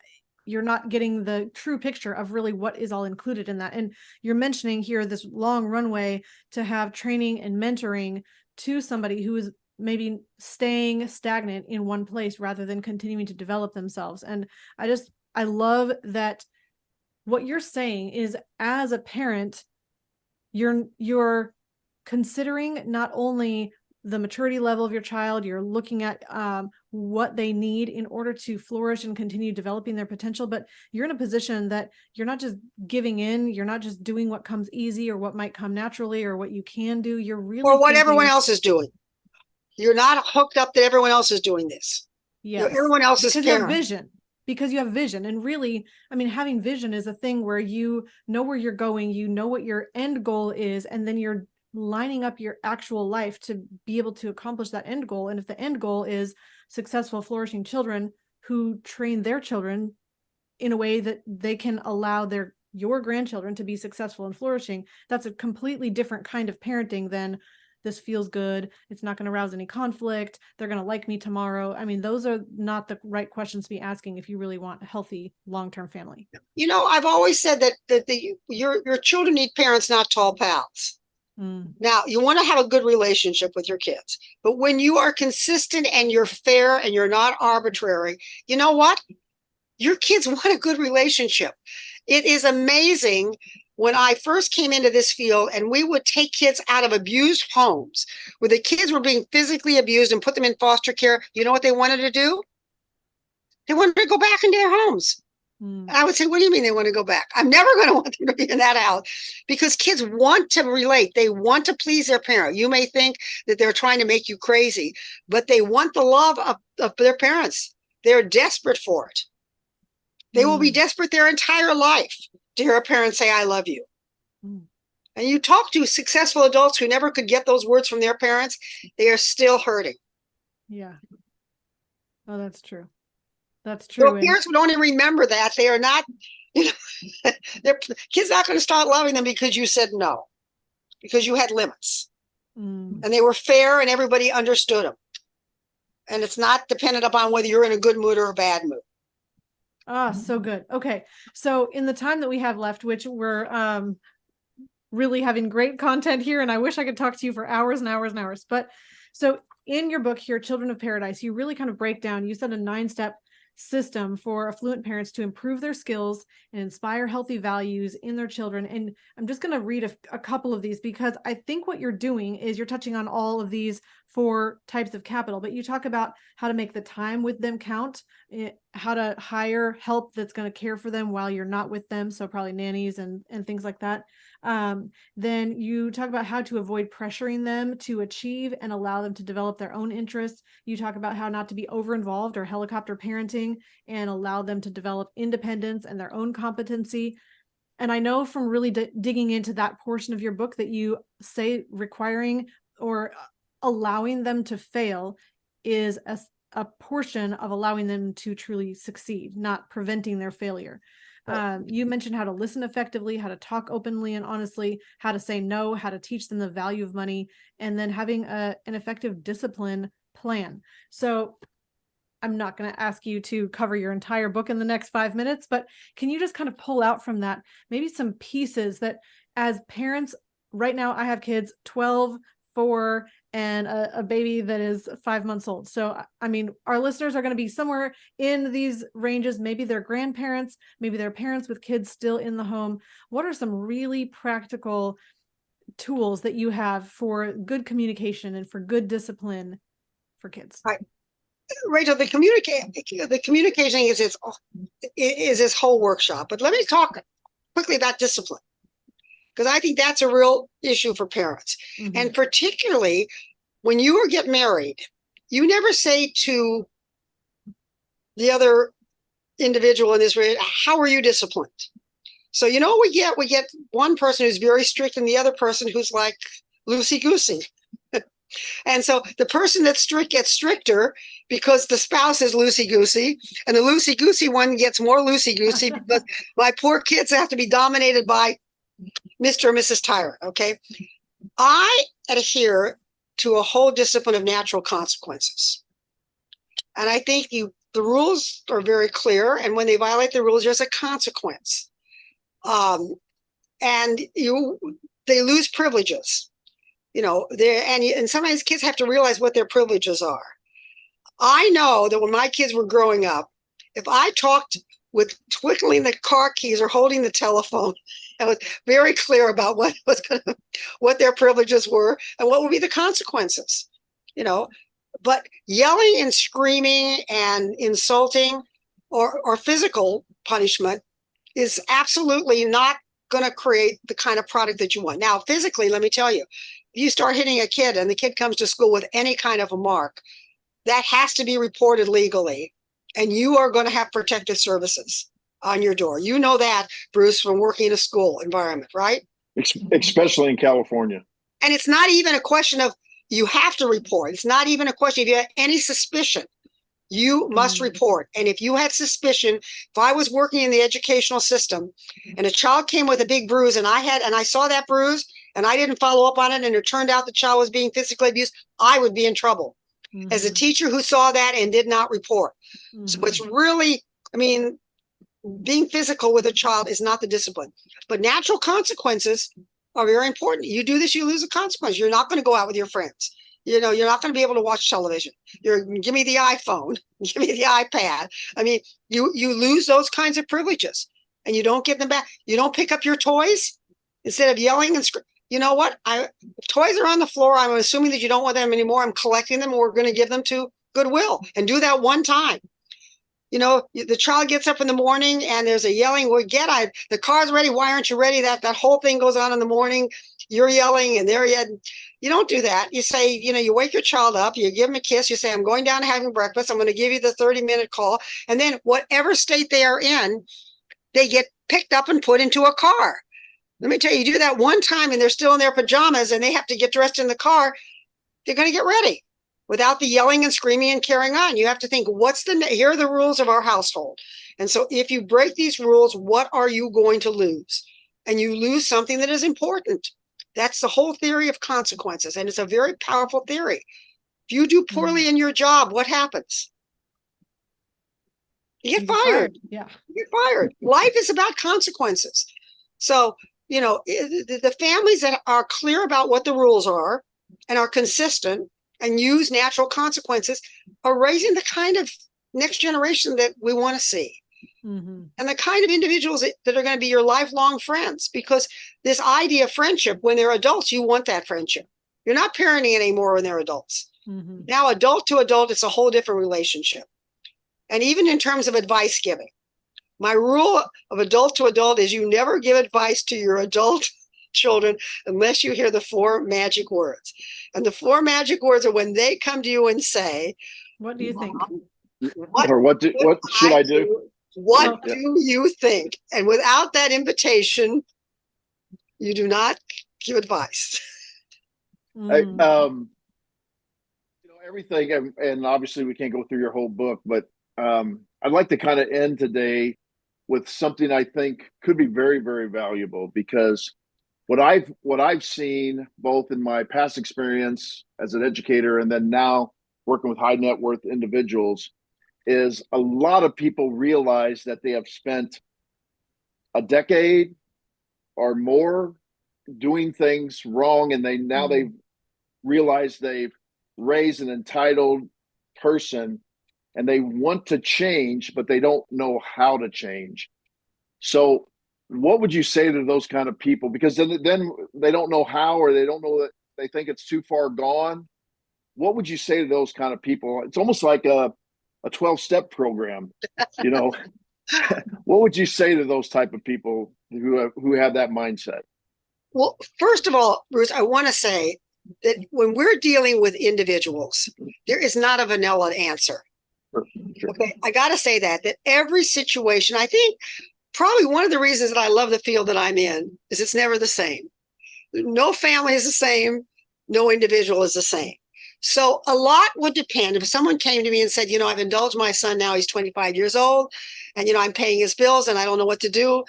you're not getting the true picture of really what is all included in that. And you're mentioning here this long runway to have training and mentoring to somebody who is maybe staying stagnant in one place rather than continuing to develop themselves. And I love that what you're saying is, as a parent, you're considering not only the maturity level of your child, you're looking at what they need in order to flourish and continue developing their potential, but you're in a position that you're not just giving in, you're not just doing what comes easy or what might come naturally or what you can do, you're really or what everyone else is doing. You're not hooked up that everyone else is doing this. Yes. Everyone else is because you have vision. Because you have vision. And really, I mean, having vision is a thing where you know where you're going, you know what your end goal is, and then you're lining up your actual life to be able to accomplish that end goal. And if the end goal is successful, flourishing children who train their children in a way that they can allow your grandchildren to be successful and flourishing, that's a completely different kind of parenting than this feels good, it's not going to arouse any conflict, they're going to like me tomorrow. I mean, those are not the right questions to be asking if you really want a healthy long-term family. I've always said that your children need parents, not tall pals. Now, you want to have a good relationship with your kids, but when you are consistent and you're fair and you're not arbitrary, you know what? Your kids want a good relationship. It is amazing. When I first came into this field and we would take kids out of abused homes where the kids were being physically abused and put them in foster care, you know what they wanted to do? They wanted to go back into their homes. And I would say, what do you mean they want to go back? I'm never going to want them to be in that house, because kids want to relate. They want to please their parent. You may think that they're trying to make you crazy, but they want the love of their parents. They're desperate for it. They will be desperate their entire life to hear a parent say, I love you. And you talk to successful adults who never could get those words from their parents, they are still hurting. Yeah. Oh, that's true. That's true. So parents would only remember that. They are not, their kids not going to start loving them because you said no, because you had limits. And they were fair and everybody understood them. And it's not dependent upon whether you're in a good mood or a bad mood. So good. Okay. So in the time that we have left, which we're really having great content here, and I wish I could talk to you for hours and hours and hours. But so in your book here, Children of Paradise, you really kind of break down, you said a 9-step system for affluent parents to improve their skills and inspire healthy values in their children. And I'm just going to read a couple of these, because I think what you're doing is you're touching on all of these 4 types of capital, but you talk about how to make the time with them count, how to hire help that's going to care for them while you're not with them. So probably nannies and things like that. Then you talk about how to avoid pressuring them to achieve and allow them to develop their own interests. You talk about how not to be over-involved or helicopter parenting and allow them to develop independence and their own competency. And I know from really digging into that portion of your book that you say requiring or allowing them to fail is a portion of allowing them to truly succeed, not preventing their failure. You mentioned how to listen effectively, how to talk openly and honestly, how to say no, how to teach them the value of money, and then having an effective discipline plan. So I'm not going to ask you to cover your entire book in the next 5 minutes, but can you just kind of pull out from that maybe some pieces that as parents right now, I have kids 12, 4, and a baby that is 5 months old. So, I mean, our listeners are going to be somewhere in these ranges. Maybe they're grandparents, maybe they're parents with kids still in the home. What are some really practical tools that you have for good communication and for good discipline for kids? Right. Rachel, the communication is this whole workshop. But let me talk quickly about discipline, because I think that's a real issue for parents. Mm-hmm. And particularly when you get married, you never say to the other individual in this relationship, how are you disciplined? So you know what we get one person who's very strict and the other person who's like loosey-goosey. And so the person that's strict gets stricter because the spouse is loosey-goosey, and the loosey-goosey one gets more loosey-goosey because my poor kids have to be dominated by Mr. and Mrs. Tyra. Okay. I adhere to a whole discipline of natural consequences. And I think the rules are very clear. And when they violate the rules, there's a consequence. And they lose privileges. And sometimes kids have to realize what their privileges are. I know that when my kids were growing up, if I talked with twiddling the car keys or holding the telephone, I was very clear about what their privileges were and what would be the consequences. But yelling and screaming and insulting or physical punishment is absolutely not going to create the kind of product that you want. Now, physically, let me tell you, if you start hitting a kid and the kid comes to school with any kind of a mark, that has to be reported legally, and you are going to have protective services on your door. You know that, Bruce, from working in a school environment, right? Especially in California. And it's not even a question of you have to report. It's not even a question if you have any suspicion. You must report. And if you had suspicion, if I was working in the educational system and a child came with a big bruise and I saw that bruise and I didn't follow up on it and it turned out the child was being physically abused, I would be in trouble as a teacher who saw that and did not report. So it's really, being physical with a child is not the discipline. But natural consequences are very important. You do this, you lose a consequence. You're not going to go out with your friends. You're not going to be able to watch television. Give me the iPhone, give me the iPad. You lose those kinds of privileges and you don't get them back. You don't pick up your toys instead of yelling and screaming. You know what? If toys are on the floor, I'm assuming that you don't want them anymore. I'm collecting them and we're going to give them to Goodwill and do that one time. The child gets up in the morning and there's a yelling, the car's ready. Why aren't you ready? That whole thing goes on in the morning. You're yelling and they're yelling. You don't do that. You say, you wake your child up, you give them a kiss, you say, I'm going down and having breakfast. I'm going to give you the 30-minute call. And then whatever state they are in, they get picked up and put into a car. Let me tell you, do that one time and they're still in their pajamas and they have to get dressed in the car. They're going to get ready without the yelling and screaming and carrying on. You have to think, here are the rules of our household. And so if you break these rules, what are you going to lose? And you lose something that is important. That's the whole theory of consequences. And it's a very powerful theory. If you do poorly in your job, what happens? You get fired. Yeah. You get fired. Life is about consequences. So, the families that are clear about what the rules are and are consistent and use natural consequences are raising the kind of next generation that we want to see. And the kind of individuals that are going to be your lifelong friends, because this idea of friendship, when they're adults, you want that friendship. You're not parenting anymore when they're adults. Now, adult to adult, it's a whole different relationship. And even in terms of advice giving, my rule of adult to adult is you never give advice to your adult children unless you hear the 4 magic words. And the 4 magic words are when they come to you and say, what do you think? What should I do? What do you think? And without that invitation, you do not give advice. Everything, and obviously we can't go through your whole book, but I'd like to kind of end today with something I think could be very, very valuable, because what I've seen both in my past experience as an educator and then now working with high net worth individuals is a lot of people realize that they have spent a decade or more doing things wrong, and they realize they've raised an entitled person, and they want to change, but they don't know how to change. So what would you say to those kind of people? Because then they don't know how, or they don't know that they think it's too far gone. What would you say to those kind of people? It's almost like a 12-step program, you know. What would you say to those type of people who have that mindset? Well, first of all, Bruce, I want to say that when we're dealing with individuals, there is not a vanilla answer. Sure. Okay, I got to say that every situation, I think probably one of the reasons that I love the field that I'm in is it's never the same. No family is the same. No individual is the same. So a lot would depend. If someone came to me and said, I've indulged my son now, he's 25 years old, and, I'm paying his bills and I don't know what to do.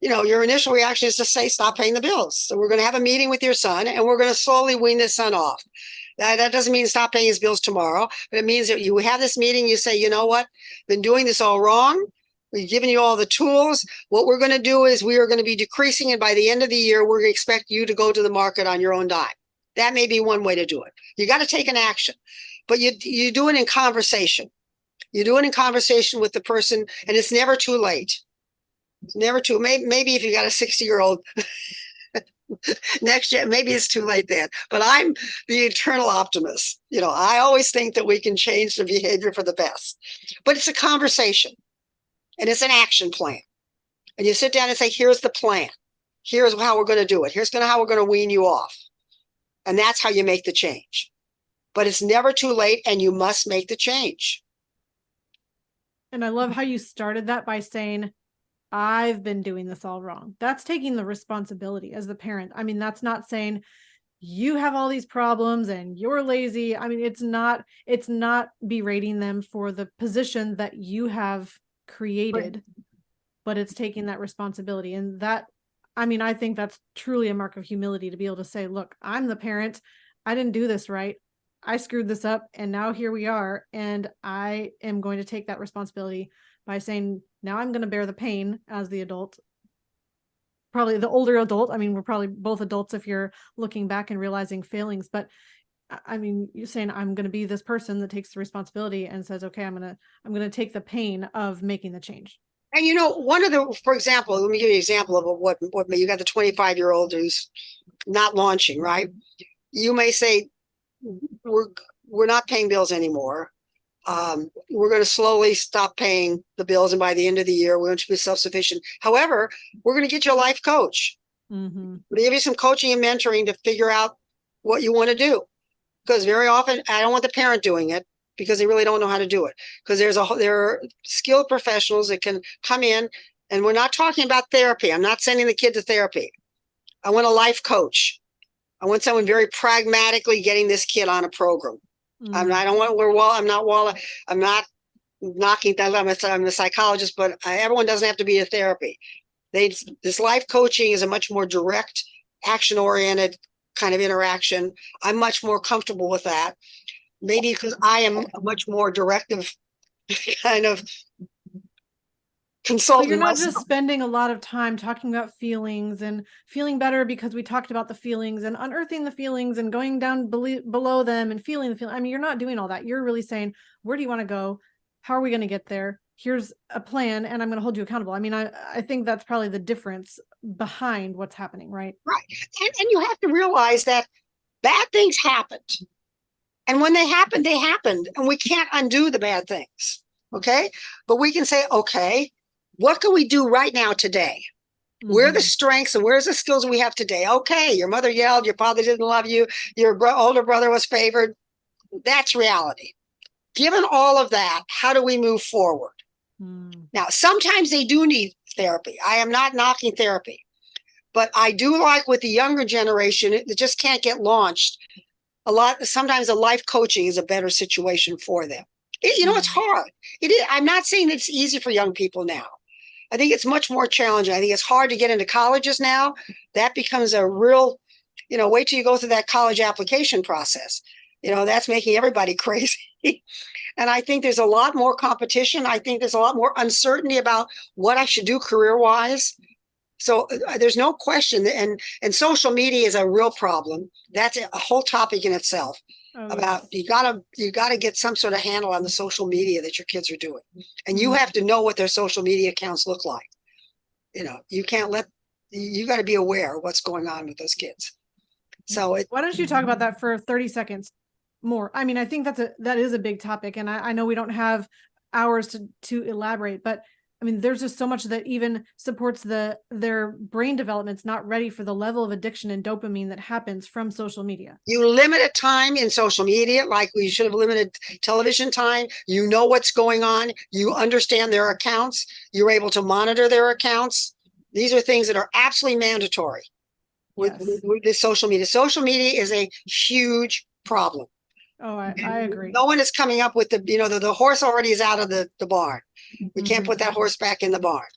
Your initial reaction is to say, stop paying the bills. So we're going to have a meeting with your son and we're going to slowly wean this son off. That doesn't mean stop paying his bills tomorrow, but it means that you have this meeting. You say, you know what? Been doing this all wrong. We've given you all the tools. What we're going to do is we are going to be decreasing. And by the end of the year, we're going to expect you to go to the market on your own dime. That may be one way to do it. You got to take an action, but you do it in conversation. You do it in conversation with the person, and it's never too late. It's never too. Maybe if you got a 60-year-old next year, maybe it's too late then. But I'm the eternal optimist. I always think that we can change the behavior for the best. But it's a conversation, and it's an action plan. And you sit down and say, here's the plan. Here's how we're going to do it. Here's how we're going to wean you off. And that's how you make the change. But it's never too late, and you must make the change. And I love how you started that by saying, I've been doing this all wrong. That's taking the responsibility as the parent. I mean, that's not saying you have all these problems and you're lazy. I mean, it's not berating them for the position that you have created, but it's taking that responsibility. And that, I mean, I think that's truly a mark of humility to be able to say, look, I'm the parent. I didn't do this right. I screwed this up, and now here we are. And I am going to take that responsibility by saying, now I'm going to bear the pain as the adult, probably the older adult. I mean, we're probably both adults if you're looking back and realizing failings, but I mean, you're saying I'm going to be this person that takes the responsibility and says, okay, I'm going to take the pain of making the change. And for example, let me give you an example of what you got the 25-year-old who's not launching, right? You may say, we're not paying bills anymore. We're going to slowly stop paying the bills, and by the end of the year, we're going to be self-sufficient. However, we're going to get you a life coach. Mm-hmm. We're going to give you some coaching and mentoring to figure out what you want to do. Because very often, I don't want the parent doing it because they really don't know how to do it. Because there are skilled professionals that can come in, and we're not talking about therapy. I'm not sending the kid to therapy. I want a life coach. I want someone very pragmatically getting this kid on a program. I'm not knocking that. I'm a psychologist, but everyone doesn't have to be a therapy. This life coaching is a much more direct, action-oriented kind of interaction. I'm much more comfortable with that. Maybe because I am a much more directive kind of consultant. But you're not just spending a lot of time talking about feelings and feeling better because we talked about the feelings and unearthing the feelings and going down below them and feeling the feeling. I mean, you're not doing all that. You're really saying, where do you want to go? How are we going to get there? Here's a plan, and I'm going to hold you accountable. I mean, I think that's probably the difference behind what's happening, right? Right. And you have to realize that bad things happened. And when they happened, and we can't undo the bad things. Okay. But we can say, okay, what can we do right now today? Mm-hmm. Where are the strengths and where's the skills we have today? Okay, your mother yelled, your father didn't love you, your older brother was favored. That's reality. Given all of that, how do we move forward? Now, sometimes they do need therapy. I am not knocking therapy, but I do like with the younger generation, it just can't get launched. Sometimes a life coaching is a better situation for them. It's hard. It is. I'm not saying it's easy for young people now. I think it's much more challenging. I think it's hard to get into colleges now. That becomes a real, wait till you go through that college application process. That's making everybody crazy. And I think there's a lot more competition. I think there's a lot more uncertainty about what I should do career-wise. So there's no question that, and social media is a real problem. That's a whole topic in itself. Oh, About yes. you gotta get some sort of handle on the social media that your kids are doing. And you have to know what their social media accounts look like. You can't you got to be aware of what's going on with those kids. So why don't you talk about that for 30 seconds more? I mean, I think that is a big topic, and I know we don't have hours to elaborate, but I mean, there's just so much that even supports their brain development's not ready for the level of addiction and dopamine that happens from social media. you limit a time in social media, like we should have limited television time. You know what's going on. You understand their accounts. You're able to monitor their accounts. These are things that are absolutely mandatory with, Yes. with the social media. Social media is a huge problem. Oh, I agree. No one is coming up with the horse already is out of the barn. We can't put that horse back in the barn.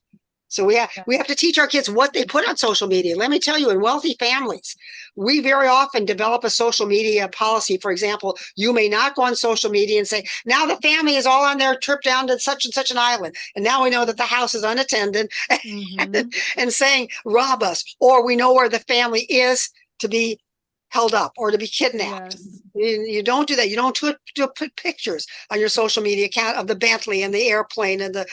So we have to teach our kids what they put on social media. Let me tell you, in wealthy families, we very often develop a social media policy. For example, you may not go on social media and say, now the family is all on their trip down to such and such an island. And now we know that the house is unattended and saying, rob us, or we know where the family is to be held up or to be kidnapped. Yes. You don't do that. You don't put pictures on your social media account of the Bentley and the airplane and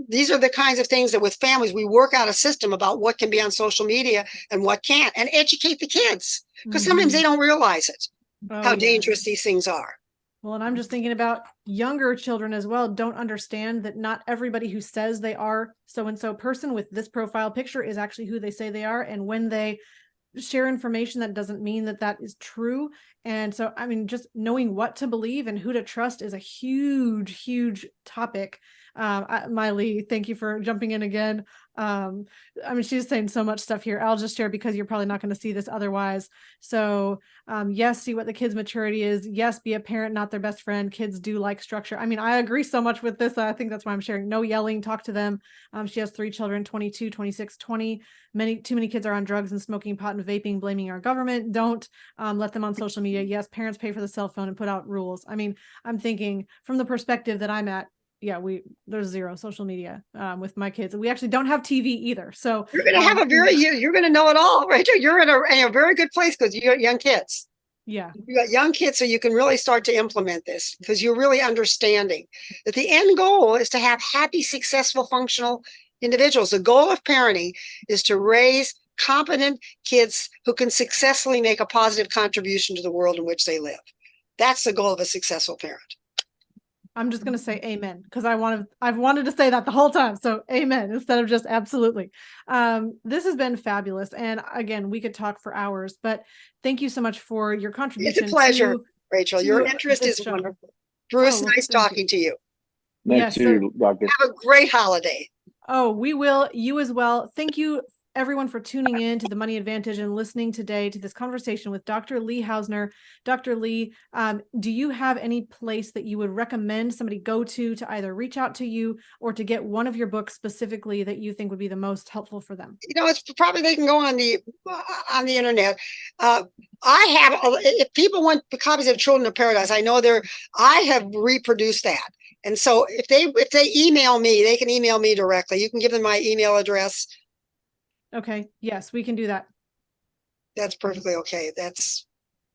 these are the kinds of things that with families, we work out a system about what can be on social media and what can't, and educate the kids, because sometimes they don't realize it, how dangerous these things are. Well, and I'm just thinking about younger children as well, don't understand that not everybody who says they are so-and-so person with this profile picture is actually who they say they are. And when they share information, that doesn't mean that is true. And so, I mean, just knowing what to believe and who to trust is a huge, huge topic. Miley, thank you for jumping in again. I mean, she's saying so much stuff here. I'll just share because you're probably not going to see this otherwise. So yes, see what the kids' maturity is. Yes, be a parent, not their best friend. Kids do like structure. I mean, I agree so much with this. I think that's why I'm sharing. No yelling, talk to them. She has 3 children, 22, 26, 20. Too many kids are on drugs and smoking pot and vaping, blaming our government. Don't let them on social media. Yes, parents pay for the cell phone and put out rules. I mean, I'm thinking from the perspective that I'm at, there's zero social media with my kids. We actually don't have TV either. So you're going to have you're going to know it all, right? You're in a very good place because you got young kids. Yeah. You got young kids, so you can really start to implement this because you're really understanding that the end goal is to have happy, successful, functional individuals. The goal of parenting is to raise competent kids who can successfully make a positive contribution to the world in which they live. That's the goal of a successful parent. I'm just going to say amen because I've wanted to say that the whole time. So amen instead of just absolutely. This has been fabulous. And again, we could talk for hours, but thank you so much for your contribution. It's a pleasure, Rachel. Your interest is wonderful. Bruce, nice talking to you. Nice to Doctor. Have a great holiday. Oh, we will. You as well. Thank you, everyone, for tuning in to the Money Advantage and listening today to this conversation with Dr. Lee Hausner. Dr. Lee, do you have any place that you would recommend somebody go to either reach out to you or to get one of your books specifically that you think would be the most helpful for them? It's probably they can go on the internet. I have, if people want copies of Children of Paradise, I know I have reproduced that. And so if they email me, they can email me directly. You can give them my email address. Okay. Yes, we can do that. That's perfectly okay. That's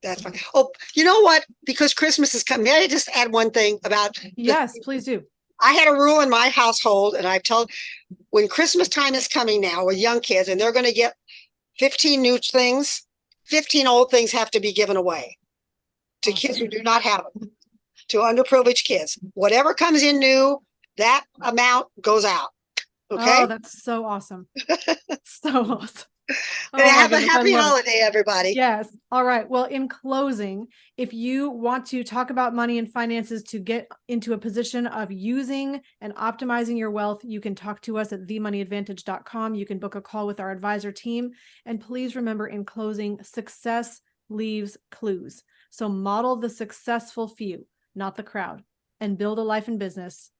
fine. Oh, you know what? Because Christmas is coming. May I just add one thing about? Yes, please do. I had a rule in my household, and I've told when Christmas time is coming now with young kids, and they're going to get 15 new things, 15 old things have to be given away to kids who do not have them, to underprivileged kids. Whatever comes in new, that amount goes out. Okay. Oh, that's so awesome. So awesome. Have a happy holiday, everybody. Yes. All right. Well, in closing, if you want to talk about money and finances to get into a position of using and optimizing your wealth, you can talk to us at themoneyadvantage.com. You can book a call with our advisor team. And please remember, in closing, success leaves clues. So model the successful few, not the crowd, and build a life and business